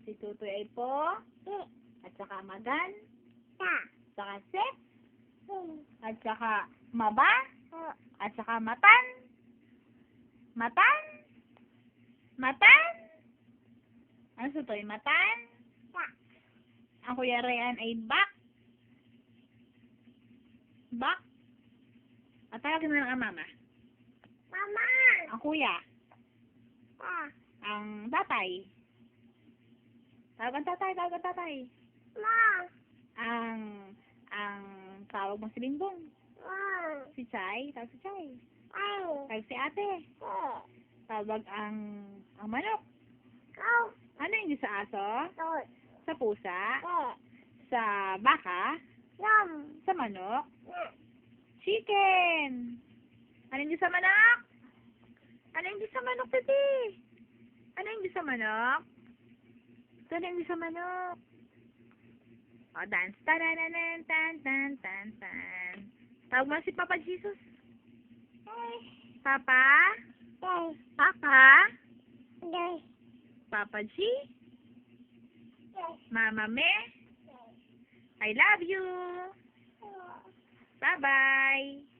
Si Tutoy ay po. At saka magan. Saka set. At saka maba. At saka matan. Matan. Matan. Ano si Tutoy? Matan. Ang Kuya Rayan ay bak. Bak. At tawagin mo lang ang mama. Mama! Ang kuya. Ang tatay. Tawag ang tatay, tawag ang tatay. Ma! Ang tawag mo si Bingbong. Ma! Si Chay, tawag si Chay. Ay! Tawag si ate. Tawag ang manok. Go! Ano yung sa aso? Tot! Sa pusa? Sa baka? Yum! Sa manok? Chicken! Ano yung sa manok? Ano yung sa manok, titi? Ano yung sa manok? Ano yung sa manok? O, dance. Tan-tan-tan, tan-tan-tan. Tawag mo si Papa Jesus. Papa? Papa? Papa G? Mama Me? I love you. Bye-bye.